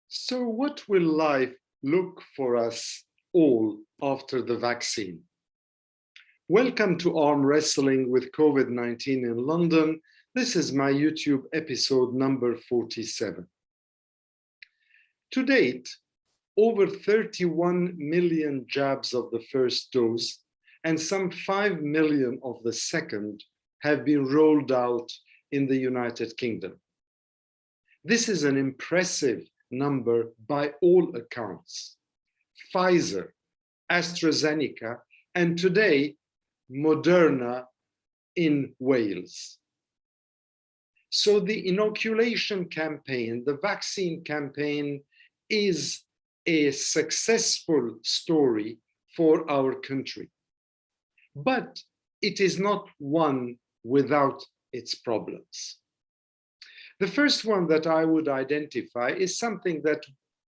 So what will life look for us all after the vaccine? Welcome to Arm Wrestling with COVID-19 in London. This is my YouTube episode number 47. To date, over 31 million jabs of the first dose and some 5 million of the second have been rolled out in the United Kingdom. This is an impressive number by all accounts. Pfizer, AstraZeneca, and today, Moderna in Wales. So the inoculation campaign, the vaccine campaign, is a successful story for our country. But it is not one without its problems. The first one that I would identify is something that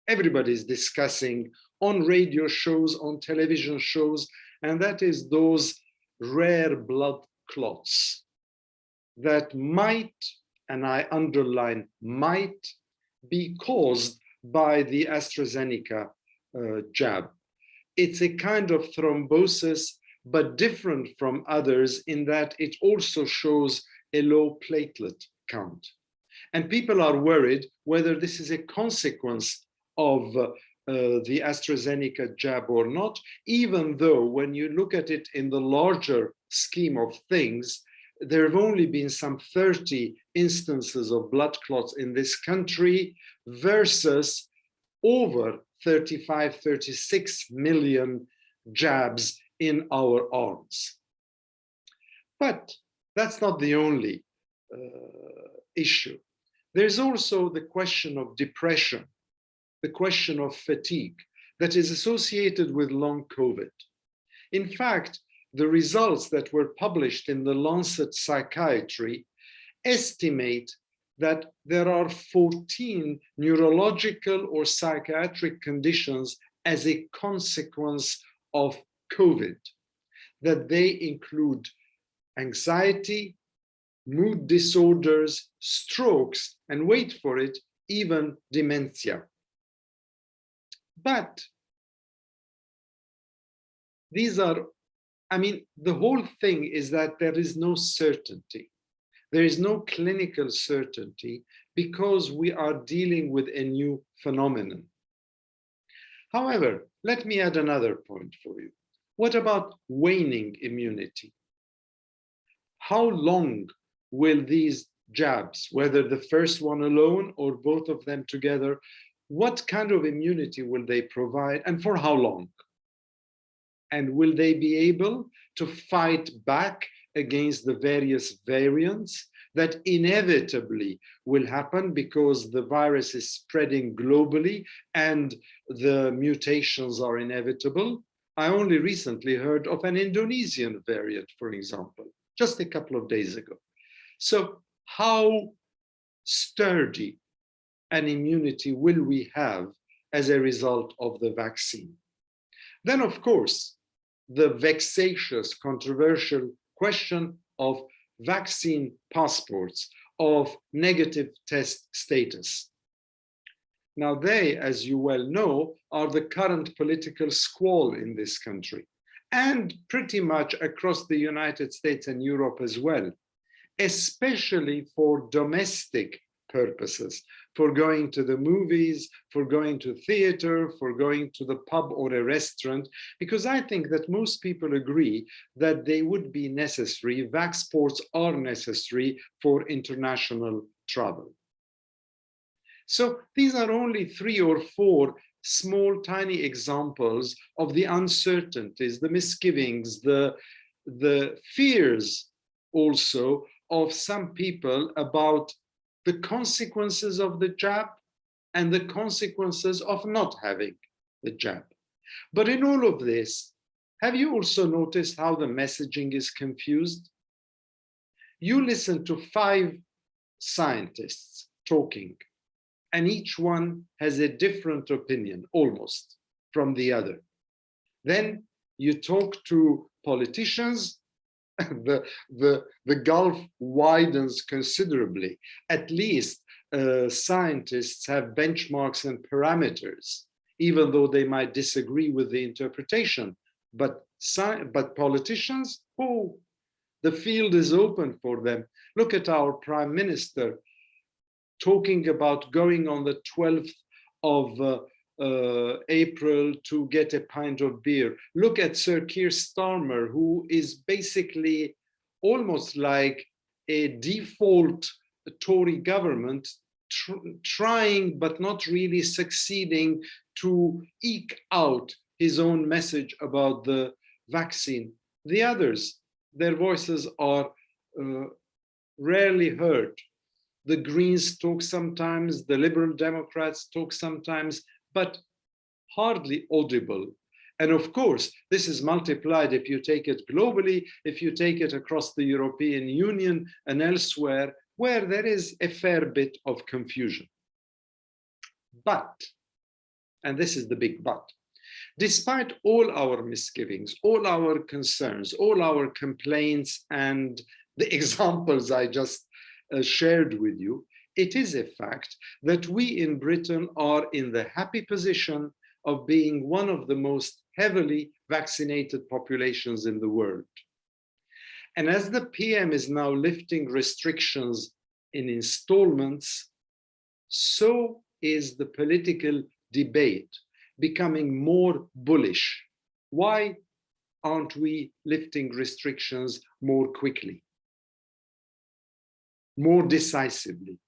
everybody is discussing on radio shows, on television shows, and that is those rare blood clots that might, and I underline might, be caused by the AstraZeneca jab. It's a kind of thrombosis, but different from others in that it also shows a low platelet count. And people are worried whether this is a consequence of the AstraZeneca jab or not, even though when you look at it in the larger scheme of things, there have only been some 30 instances of blood clots in this country versus over 35, 36 million jabs in our arms. But that's not the only issue. There's also the question of depression, the question of fatigue that is associated with long COVID. In fact, the results that were published in the Lancet Psychiatry estimate that there are 14 neurological or psychiatric conditions as a consequence of COVID, that they include anxiety, mood disorders, strokes, and wait for it, even dementia. But these are, the whole thing is that there is no certainty. There is no clinical certainty because we are dealing with a new phenomenon. However, let me add another point for you. What about waning immunity? How long will these jabs, whether the first one alone or both of them together, what kind of immunity will they provide and for how long? And will they be able to fight back against the various variants that inevitably will happen because the virus is spreading globally and the mutations are inevitable? I only recently heard of an Indonesian variant, for example, just a couple of days ago. So how sturdy an immunity will we have as a result of the vaccine? Then, of course, the vexatious, controversial question of vaccine passports, of negative test status. Now they, as you well know, are the current political squall in this country and pretty much across the United States and Europe as well, especially for domestic purposes, for going to the movies, for going to theater, for going to the pub or a restaurant, because I think that most people agree that they would be necessary, vaxports are necessary for international travel. So these are only 3 or 4 small, tiny examples of the uncertainties, the misgivings, the fears also of some people about the consequences of the jab and the consequences of not having the jab. But in all of this, have you also noticed how the messaging is confused? You listen to 5 scientists talking, and each one has a different opinion, almost, from the other. Then you talk to politicians, the gulf widens considerably. At least scientists have benchmarks and parameters, even though they might disagree with the interpretation. But politicians, oh, the field is open for them. Look at our prime minister talking about going on the 12th of April to get a pint of beer. Look at Sir Keir Starmer, who is basically almost like a default Tory government, trying but not really succeeding to eke out his own message about the vaccine. The others, their voices are rarely heard. The Greens talk sometimes, the Liberal Democrats talk sometimes, but hardly audible. And of course, this is multiplied if you take it globally, if you take it across the European Union and elsewhere, where there is a fair bit of confusion. But, and this is the big but, despite all our misgivings, all our concerns, all our complaints, and the examples I just shared with you, it is a fact that we in Britain are in the happy position of being one of the most heavily vaccinated populations in the world. And as the PM is now lifting restrictions in installments, so is the political debate becoming more bullish. Why aren't we lifting restrictions more quickly, more decisively?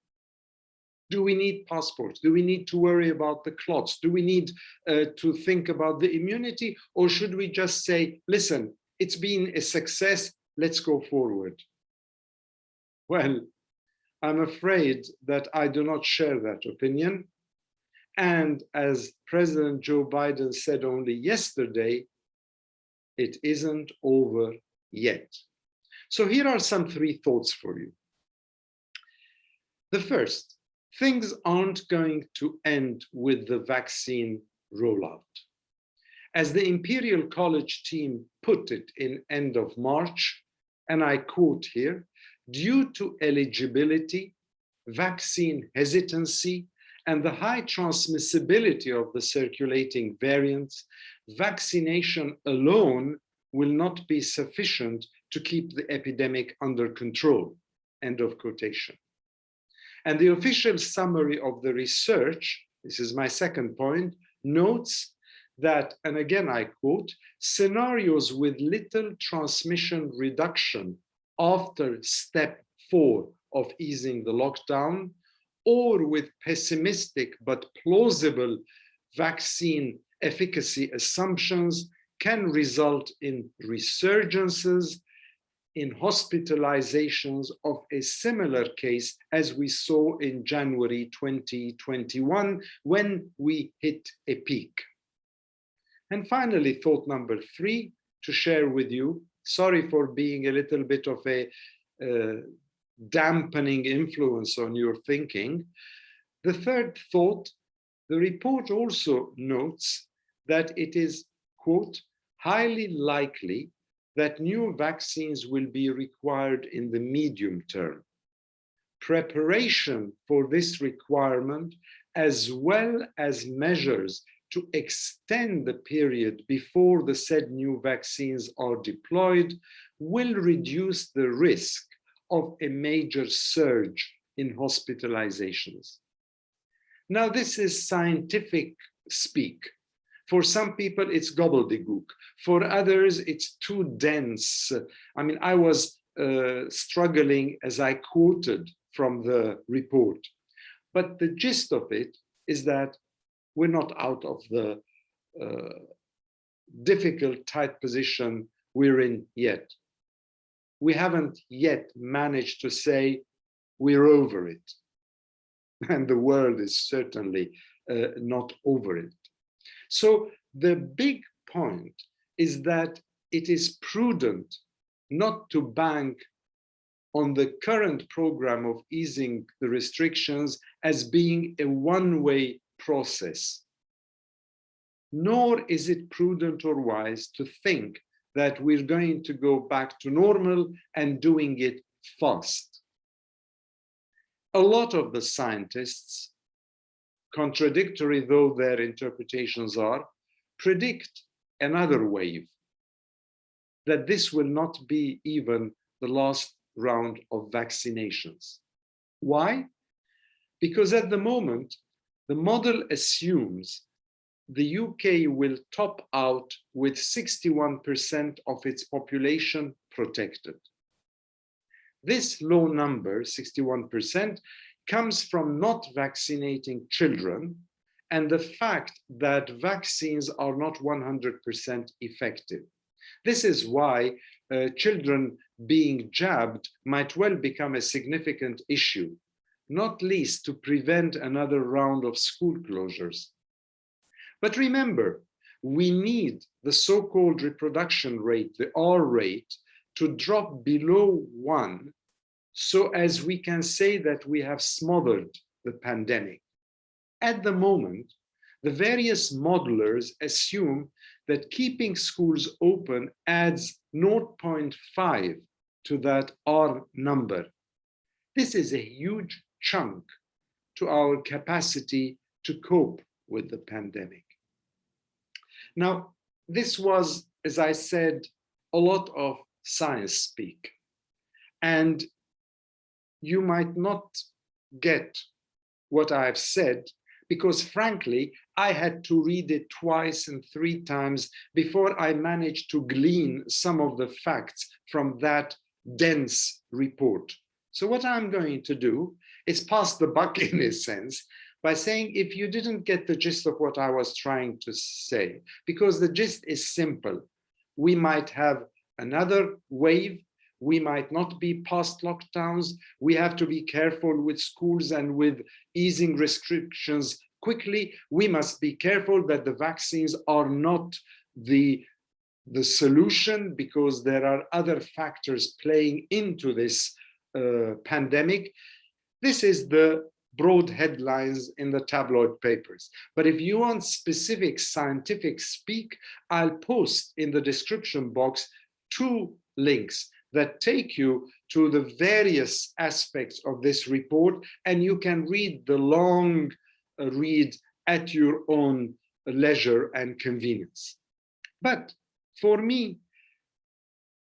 Do we need passports? Do we need to worry about the clots? Do we need to think about the immunity? Or should we just say, listen, it's been a success, let's go forward? Well, I'm afraid that I do not share that opinion. And as President Joe Biden said only yesterday, it isn't over yet. So here are some 3 thoughts for you. The first, things aren't going to end with the vaccine rollout. As the Imperial College team put it in end of March, and I quote here, due to eligibility, vaccine hesitancy, and the high transmissibility of the circulating variants, vaccination alone will not be sufficient to keep the epidemic under control, end of quotation. And the official summary of the research, this is my second point, notes that, and again I quote, scenarios with little transmission reduction after step 4 of easing the lockdown, or with pessimistic but plausible vaccine efficacy assumptions, can result in resurgences, in hospitalizations of a similar case as we saw in January 2021 when we hit a peak. And finally, thought number 3 to share with you, sorry for being a little bit of a dampening influence on your thinking. The third thought, the report also notes that it is, quote, highly likely that new vaccines will be required in the medium term. Preparation for this requirement, as well as measures to extend the period before the said new vaccines are deployed, will reduce the risk of a major surge in hospitalizations. Now, this is scientific speak. For some people, it's gobbledygook. For others, it's too dense. I mean, I was struggling as I quoted from the report. But the gist of it is that we're not out of the difficult, tight position we're in yet. We haven't yet managed to say we're over it. And the world is certainly not over it. So the big point is that it is prudent not to bank on the current program of easing the restrictions as being a one-way process. Nor is it prudent or wise to think that we're going to go back to normal and doing it fast. A lot of the scientists, contradictory though their interpretations are, predict another wave, that this will not be even the last round of vaccinations. Why? Because at the moment, the model assumes the UK will top out with 61% of its population protected. This low number, 61%, comes from not vaccinating children and the fact that vaccines are not 100% effective. This is why children being jabbed might well become a significant issue, not least to prevent another round of school closures. But remember, we need the so-called reproduction rate, the R rate, to drop below 1, so as we can say that we have smothered the pandemic. At the moment, the various modelers assume that keeping schools open adds 0.5 to that R number. This is a huge chunk to our capacity to cope with the pandemic. Now, this was, as I said, a lot of science speak. And you might not get what I've said, because frankly, I had to read it twice and 3 times before I managed to glean some of the facts from that dense report. So what I'm going to do is pass the buck in a sense by saying, if you didn't get the gist of what I was trying to say, because the gist is simple, we might have another wave, we might not be past lockdowns, we have to be careful with schools and with easing restrictions quickly. We must be careful that the vaccines are not the solution, because there are other factors playing into this pandemic. This is the broad headlines in the tabloid papers. But if you want specific scientific speak, I'll post in the description box 2 links that take you to the various aspects of this report, and you can read the long read at your own leisure and convenience. But for me,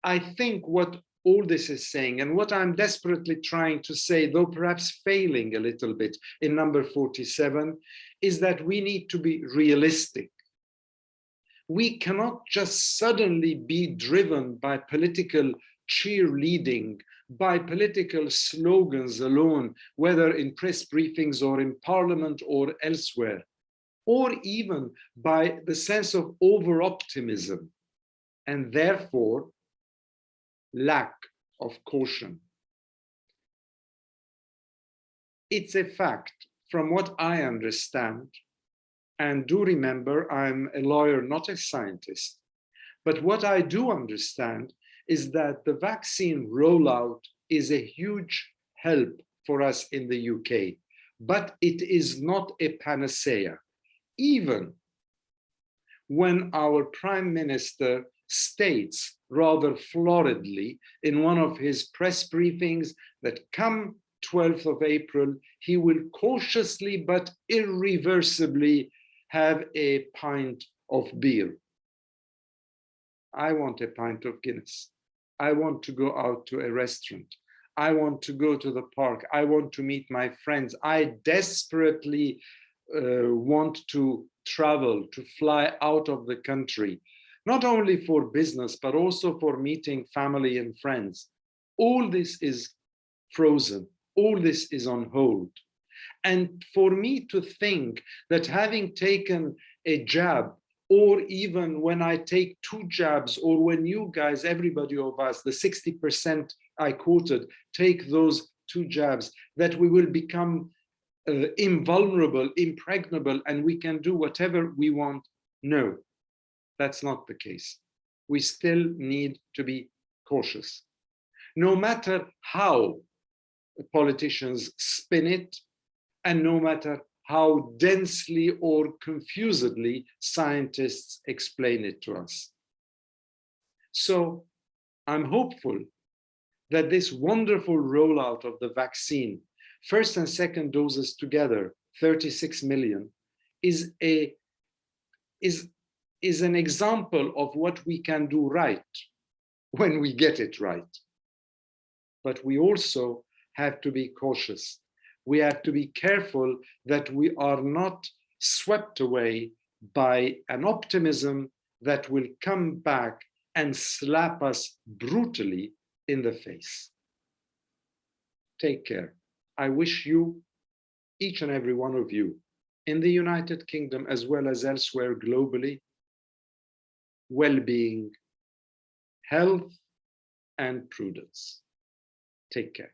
I think what all this is saying, and what I'm desperately trying to say, though perhaps failing a little bit in number 47, is that we need to be realistic. We cannot just suddenly be driven by political cheerleading, by political slogans alone, whether in press briefings or in parliament or elsewhere, or even by the sense of over-optimism, and therefore lack of caution. It's a fact, from what I understand, and do remember, I'm a lawyer, not a scientist, but what I do understand is that the vaccine rollout is a huge help for us in the UK, but it is not a panacea. Even when our Prime Minister states rather floridly in one of his press briefings that come 12th of April, he will cautiously but irreversibly have a pint of beer. I want a pint of Guinness. I want to go out to a restaurant. I want to go to the park. I want to meet my friends. I desperately want to travel, to fly out of the country, not only for business, but also for meeting family and friends. All this is frozen. All this is on hold. And for me to think that having taken a jab, or even when I take 2 jabs, or when you guys, everybody of us, the 60% I quoted, take those 2 jabs, that we will become invulnerable, impregnable, and we can do whatever we want. No, that's not the case. We still need to be cautious. No matter how politicians spin it, and no matter how densely or confusedly scientists explain it to us. So I'm hopeful that this wonderful rollout of the vaccine first and second doses together, 36 million, is an example of what we can do right when we get it right. But we also have to be cautious. We have to be careful that we are not swept away by an optimism that will come back and slap us brutally in the face. Take care. I wish you, each and every one of you, in the United Kingdom as well as elsewhere globally, well-being, health, and prudence. Take care.